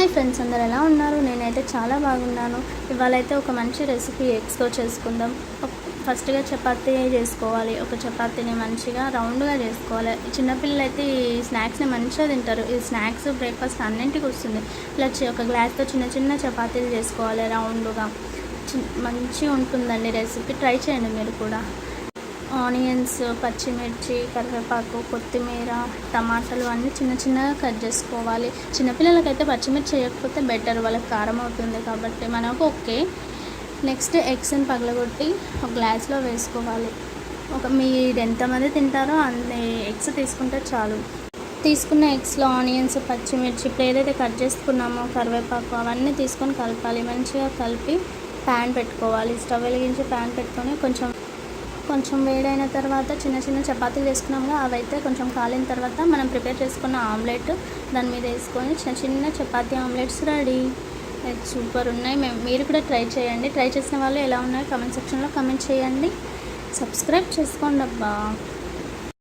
Hi friends, అందరు ఎలా ఉన్నారు? నేనైతే చాలా బాగున్నాను. ఇవాళైతే ఒక మంచి రెసిపీ ఎగ్స్తో చేసుకుందాం. ఫస్ట్గా చపాతీ చేసుకోవాలి. ఒక చపాతీని మంచిగా రౌండ్గా చేసుకోవాలి. చిన్నపిల్లలు అయితే ఈ స్నాక్స్ని మంచిగా తింటారు. ఈ స్నాక్స్ బ్రేక్ఫాస్ట్ అన్నింటికి వస్తుంది. ఇలా ఒక గ్లాస్తో చిన్న చిన్న చపాతీలు చేసుకోవాలి రౌండ్గా. మంచిగా ఉంటుందండి రెసిపీ, ట్రై చేయండి మీరు కూడా. ఆనియన్స్, పచ్చిమిర్చి, కరివేపాకు, కొత్తిమీర, టమాటాలు అన్నీ చిన్న చిన్నగా కట్ చేసుకోవాలి. చిన్నపిల్లలకైతే పచ్చిమిర్చి చేయకపోతే బెటర్, వాళ్ళకి కారం అవుతుంది కాబట్టి మనకు ఓకే. నెక్స్ట్ ఎగ్స్ని పగలగొట్టి ఒక గ్లాస్లో వేసుకోవాలి. మీరు ఎంతమంది తింటారో అన్ని ఎగ్స్ తీసుకుంటే చాలు. తీసుకున్న ఎగ్స్లో ఆనియన్స్, పచ్చిమిర్చి, ఇప్పుడు ఏదైతే కట్ చేసుకున్నామో కరివేపాకు అవన్నీ తీసుకొని కలపాలి. మంచిగా కలిపి ప్యాన్ పెట్టుకోవాలి. స్టవ్ వెలిగించి ప్యాన్ పెట్టుకొని కొంచెం వేడైన తర్వాత చిన్న చిన్న చపాతీలు చేసుకున్నాముగా అవైతే కొంచెం కాలిన తర్వాత మనం ప్రిపేర్ చేసుకున్న ఆమ్లెట్ దాని మీద వేసుకొని చిన్న చిన్న చపాతీ ఆమ్లెట్స్ రెడీ. సూపర్ ఉన్నాయి. మీరు కూడా ట్రై చేయండి. ట్రై చేసిన వాళ్ళు ఎలా ఉన్నాయో కామెంట్ సెక్షన్లో కామెంట్ చేయండి. సబ్స్క్రైబ్ చేసుకోండి అబ్బా.